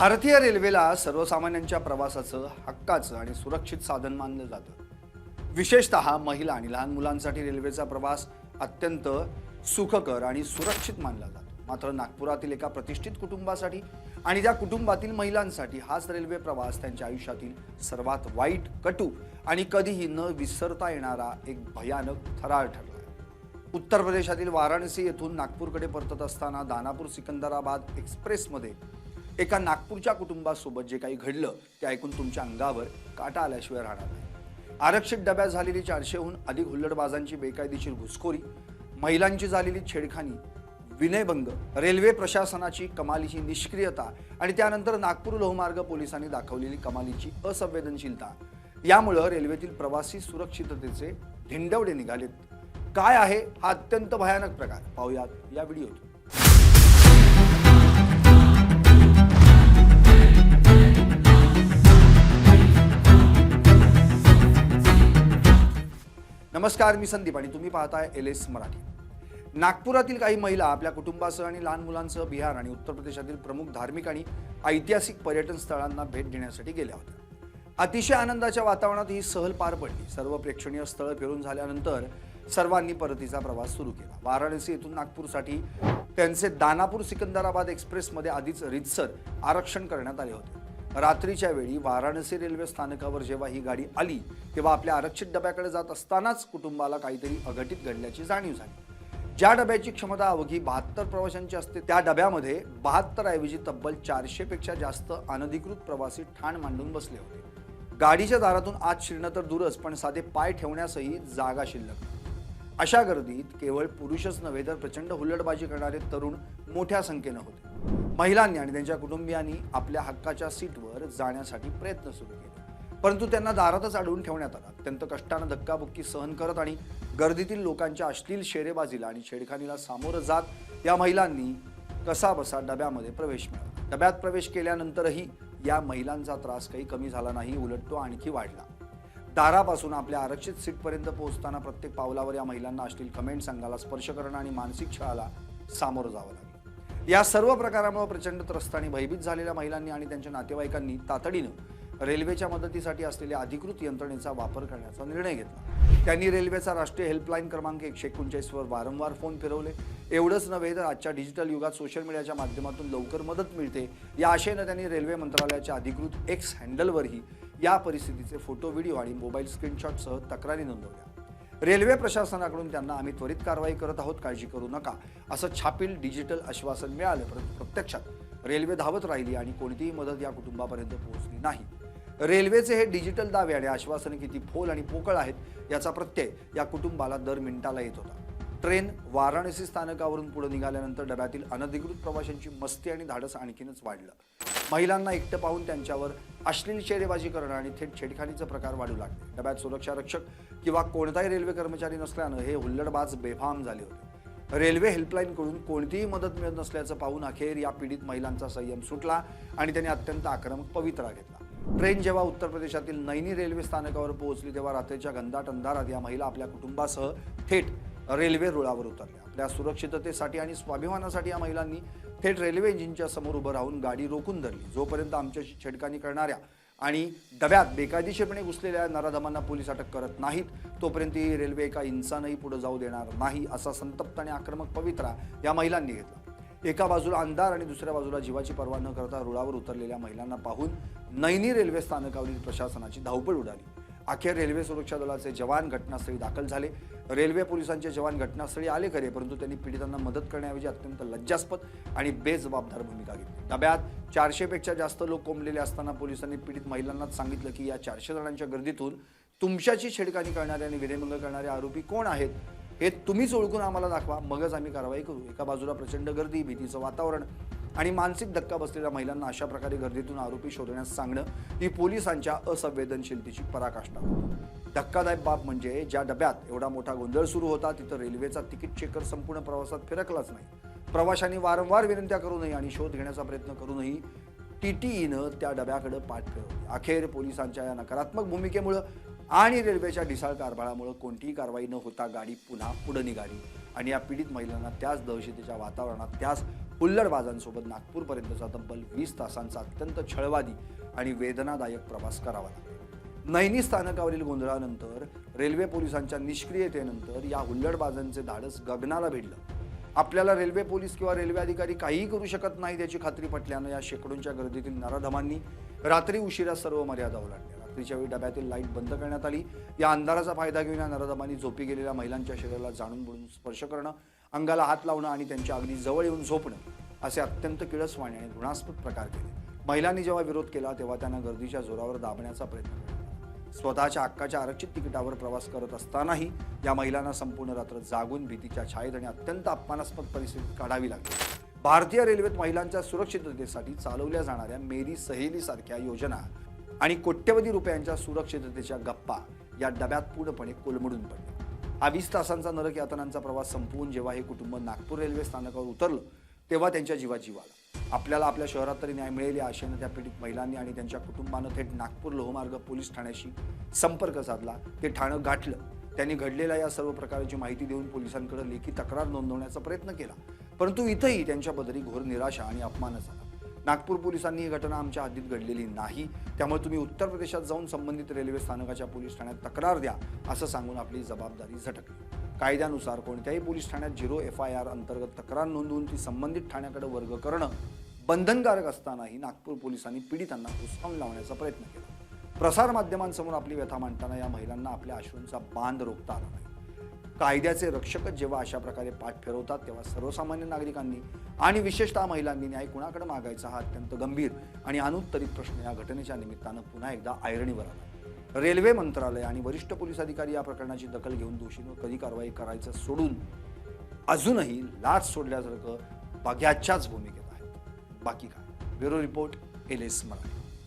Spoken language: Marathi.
भारतीय रेल्वेला सर्वसामान्यांच्या प्रवासाचं हक्काचं आणि सुरक्षित साधन मानलं जातं। विशेषतः महिला आणि लहान मुलांसाठी रेल्वेचा प्रवास अत्यंत सुखकर आणि सुरक्षित मानला जातो। मात्र नागपुरातील एका प्रतिष्ठित कुटुंबासाठी आणि त्या कुटुंबातील महिलांसाठी हाच रेल्वे प्रवास त्यांच्या आयुष्यातील सर्वात वाईट, कटू आणि कधीही न विसरता येणारा एक भयानक थरार ठरला। उत्तर प्रदेशातील वाराणसी येथून नागपूरकडे परतत असताना दानापूर सिकंदराबाद एक्सप्रेसमध्ये एका नागपूरच्या कुटुंबासोबत जे काही घडलं ते ऐकून तुमच्या अंगावर काटा आल्याशिवाय राहणार नाही। आरक्षित डब्यात झालेली 400हून अधिक हुल्लडबाजांची बेकायदेशीर घुसखोरी, महिलांची झालेली छेडखानी, विनयभंग, रेल्वे प्रशासनाची कमालीची निष्क्रियता आणि त्यानंतर नागपूर लोहमार्ग पोलिसांनी दाखवलेली कमालीची असंवेदनशीलता यामुळे रेल्वेतील प्रवासी सुरक्षिततेचे धिंडवडे निघालेत। काय आहे हा अत्यंत भयानक प्रकार पाहूयात या व्हिडिओत। नमस्कार, मी संदीप आणि तुम्ही पाहताय LS मराठी। नागपुरातील काही महिला आपल्या कुटुंबासह आणि लहान मुलांसह बिहार आणि उत्तर प्रदेशातील प्रमुख धार्मिक आणि ऐतिहासिक पर्यटन स्थळांना भेट देण्यासाठी गेल्या होत्या। अतिशय आनंदाच्या वातावरणात ही सहल पार पडली। सर्व प्रेक्षणीय स्थळ फिरून झाल्यानंतर सर्वांनी परतीचा प्रवास सुरू केला। वाराणसी येथून नागपूरसाठी त्यांचे दानापूर सिकंदराबाद एक्सप्रेसमध्ये आधीच रीतसर आरक्षण करण्यात आले होते। रात्रीच्या वेळी वाराणसी रेल्वे स्थानकावर जेव्हा ही गाडी आली तेव्हा आपल्या आरक्षित डब्याकडे जात असतानाच कुटुंबाला काहीतरी अघटित घडल्याची जाणीव झाली। ज्या डब्याची क्षमता अवघी 72 प्रवाशांची असते त्या डब्यामध्ये 72 ऐवजी तब्बल 400 पेक्षा जास्त अनधिकृत प्रवासी ठाण मांडून बसले होते। गाडीच्या दारातून आत शिरणं तर दूरच, पण साधे पाय ठेवण्यासही जागा शिल्लक। अशा गर्दीत केवळ पुरुषच नव्हे तर प्रचंड हुल्लडबाजी करणारे तरुण मोठ्या संख्येने होते। महिलांनी आणि त्यांच्या कुटुंबियांनी आपल्या हक्काच्या सीटवर जाण्यासाठी प्रयत्न सुरू केले, परंतु त्यांना दारातच अडवून ठेवण्यात आलं। अत्यंत कष्टाने धक्काबुक्की सहन करत आणि गर्दीतील लोकांच्या अश्लील शेरेबाजीला आणि छेडखानीला सामोरं जात या महिलांनी कसाबसा डब्यामध्ये प्रवेश मिळवला। डब्यात प्रवेश केल्यानंतरही या महिलांचा त्रास काही कमी झाला नाही, उलट तो आणखी वाढला। दारापासून आपल्या आरक्षित सीटपर्यंत पोहोचताना प्रत्येक पावलावर या महिलांना अश्लील कमेंट्स, अंगाला स्पर्श करणं आणि मानसिक छळाला सामोरं जावं लागलं। या सर्व प्रकारामुळे प्रचंड त्रस्त आणि भयभीत झालेल्या महिलांनी आणि त्यांच्या नातेवाईकांनी तातडीनं रेल्वेच्या मदतीसाठी असलेल्या अधिकृत यंत्रणेचा वापर करण्याचा निर्णय घेतला। त्यांनी रेल्वेचा राष्ट्रीय हेल्पलाईन क्रमांक 139 वर वारंवार फोन फिरवले। एवढंच नव्हे तर आजच्या डिजिटल युगात सोशल मीडियाच्या माध्यमातून लवकर मदत मिळते या आशेने त्यांनी रेल्वे मंत्रालयाच्या अधिकृत X हँडलवरही या परिस्थितीचे फोटो, व्हिडिओ आणि मोबाईल स्क्रीनशॉटसह तक्रारी नोंदवल्या। रेल्वे प्रशासनाकडून त्यांना आम्ही त्वरित कारवाई करत आहोत, काळजी करू नका असं छापील डिजिटल आश्वासन मिळालं, परंतु प्रत्यक्षात रेल्वे धावत राहिली आणि कोणतीही मदत या कुटुंबापर्यंत पोहोचली नाही। रेल्वेचे हे डिजिटल दावे आणि आश्वासने किती फोल आणि पोकळ आहेत याचा प्रत्यय या कुटुंबाला दर मिनिटाला येत होता। ट्रेन वाराणसी स्थानकावरून पुढे निघाल्यानंतर डब्यातील अनधिकृत प्रवाशांची मस्ती आणि धाडस आणखीनच वाढलं। महिलांना एकटं पाहून त्यांच्यावर अश्लील शेरेबाजी करणं आणि थेट छेडखानीचे प्रकार वाढू लागले। डब्यात सुरक्षा रक्षक किंवा कोणताही रेल्वे कर्मचारी नसल्यानं हे हुल्लडबाज बेफाम झाले होते। रेल्वे हेल्पलाईनकडून कोणतीही मदत मिळत नसल्याचं पाहून अखेर या पीडित महिलांचा संयम सुटला आणि त्यांनी अत्यंत आक्रमक पवित्रा घेतला। ट्रेन जेव्हा उत्तर प्रदेशातील नैनी रेल्वे स्थानकावर पोहोचली तेव्हा रात्रीच्या घनदाट अंधारात या महिला आपल्या कुटुंबासह थेट रेल्वे रुळावर उतरल्या। आपल्या सुरक्षिततेसाठी आणि स्वाभिमानासाठी या महिलांनी थेट रेल्वे इंजिनच्या समोर उभं राहून गाडी रोखून धरली। जोपर्यंत आमच्याशी छेडखानी करणाऱ्या आणि डब्यात बेकायदेशीरपणे घुसलेल्या नराधमांना पोलीस अटक करत नाहीत तोपर्यंत ही रेल्वे एका इंचानही पुढे जाऊ देणार नाही असा संतप्त आणि आक्रमक पवित्रा या महिलांनी घेतला। एका बाजूला अंधार आणि दुसऱ्या बाजूला जीवाची पर्वा न करता रुळावर उतरलेल्या महिलांना पाहून नैनी रेल्वे स्थानकावरील प्रशासनाची धावपळ उडाली। अखेर रेल्वे सुरक्षा दलाचे जवान घटनास्थळी दाखल झाले। रेल्वे पोलिसांचे जवान घटनास्थळी आले खरे, परंतु त्यांनी पीडितांना मदत करण्याऐवजी अत्यंत लज्जास्पद आणि बेजबाबदार भूमिका घेतली। डब्यात 400 पेक्षा जास्त लोक कोंबलेले असताना पोलिसांनी पीडित महिलांनाच सांगितलं की या 400 जणांच्या गर्दीतून तुमच्याची छेडखानी करणारे आणि विनयभंग करणारे आरोपी कोण आहेत हे तुम्हीच ओळखून आम्हाला दाखवा, मगच आम्ही कारवाई करू। एका बाजूला प्रचंड गर्दी, भीतीचं वातावरण आणि मानसिक धक्का बसलेल्या महिलांना अशा प्रकारे गर्दीतून आरोपी शोधण्यास सांगणं ही पोलिसांच्या असंवेदनशीलतेची पराकाष्ठा होती। धक्कादायक बाब म्हणजे ज्या डब्यात एवढा मोठा गोंधळ सुरू होता तिथं रेल्वेचा तिकीट चेकर संपूर्ण प्रवासात फिरकलाच नाही। प्रवाशांनी वारंवार विनंत्या करूनही आणि शोध घेण्याचा प्रयत्न करूनही TTEनं त्या डब्याकडे पाठ फिरवली। अखेर पोलिसांच्या या नकारात्मक भूमिकेमुळे आणि रेल्वेच्या ढिसाळ कारभारामुळे कोणतीही कारवाई न होता गाडी पुन्हा पुढे निघाली आणि या पीडित महिलांना त्याच दहशतीच्या वातावरणात, त्याच हुल्लडबाजांसोबत नागपूरपर्यंतचा तब्बल 20 तासांचा अत्यंत छळवादी आणि वेदनादायक प्रवास करावा लागला. नैनी स्थानकावरील गोंधळानंतर रेल्वे पोलिसांच्या निष्क्रियतेनंतर या हुल्लडबाजांचे धाडस गगनाला भिडलं. आपल्याला रेल्वे पोलीस किंवा रेल्वे अधिकारी काहीही करू शकत नाही याची खात्री पटल्यानं या शेकडोंच्या गर्दीतील नराधमांनी रात्री उशिरा सर्व मर्यादा ओलांडल्या. रात्रीच्या वेळी डब्यातील लाईट बंद करण्यात आली. या अंधाराचा फायदा घेऊन या नराधमांनी झोपी गेलेल्या महिलांच्या शरीराला जाणून बुडून स्पर्श करणं, अंगाला हात लावणं आणि त्यांच्या अगदी जवळ येऊन झोपणं असे अत्यंत किळसवाणे आणि घृणास्पद प्रकार केले. महिलांनी जेव्हा विरोध केला तेव्हा त्यांना गर्दीच्या जोरावर दाबण्याचा प्रयत्न केला. स्वतःच्या हक्काच्या आरक्षित तिकिटावर प्रवास करत असतानाही या महिलांना संपूर्ण रात्र जागून भीतीच्या छायेत आणि अत्यंत अपमानास्पद परिस्थितीत काढावी लागली. भारतीय रेल्वेत महिलांच्या सुरक्षिततेसाठी चालवल्या जाणाऱ्या मेरी सहेली सारख्या योजना आणि कोट्यवधी रुपयांच्या सुरक्षिततेच्या गप्पा या डब्यात पूर्णपणे कोलमडून पडले. हा 20 तासांचा नरक यातनांचा प्रवास संपवून जेव्हा हे कुटुंब नागपूर रेल्वे स्थानकावर उतरलं तेव्हा त्यांच्या जीवात जीव आला. आपल्याला आपल्या शहरात तरी न्याय मिळेल या आशेनं त्या पीडित महिलांनी आणि त्यांच्या कुटुंबानं थेट नागपूर लोहमार्ग पोलीस ठाण्याशी संपर्क साधला. ते ठाणं गाठलं. त्यांनी घडलेल्या या सर्व प्रकाराची माहिती देऊन पोलिसांकडे लेखी तक्रार नोंदवण्याचा प्रयत्न केला. परंतु इथंही त्यांच्या पदरी घोर निराशा आणि अपमानच झाला. नागपूर पोलिसांनी ही घटना आमच्या हद्दीत घडलेली नाही, त्यामुळे तुम्ही उत्तर प्रदेशात जाऊन संबंधित रेल्वे स्थानकाच्या पोलीस ठाण्यात तक्रार द्या असं सांगून आपली जबाबदारी झटकली. कायद्यानुसार कोणत्याही पोलीस ठाण्यात 0 FIR अंतर्गत तक्रार नोंदवून ती संबंधित ठाण्याकडे वर्ग करणं बंधनकारक असतानाही नागपूर पोलिसांनी पीडितांना हुसकावून लावण्याचा प्रयत्न केला. प्रसार माध्यमांसमोर आपली व्यथा मांडताना या महिलांना आपल्या अश्रूंचा बांध रोखता आला नाही. कायद्याचे रक्षकच जेव्हा अशा प्रकारे पाठ फिरवतात तेव्हा सर्वसामान्य नागरिकांनी आणि विशेषतः महिलांनी न्याय कुणाकडे मागायचा हा अत्यंत गंभीर आणि अनुत्तरित प्रश्न या घटनेच्या निमित्तानं पुन्हा एकदा ऐरणीवर आला. रेल्वे मंत्रालय आणि वरिष्ठ पोलीस अधिकारी या प्रकरणाची दखल घेऊन दोषींवर कधी कारवाई करायचं सोडून अजूनही लाच सोडल्यासारखं बघ्याच्याच भूमिकेत आहेत. बाकी काय? Bureau report, LS Marathi.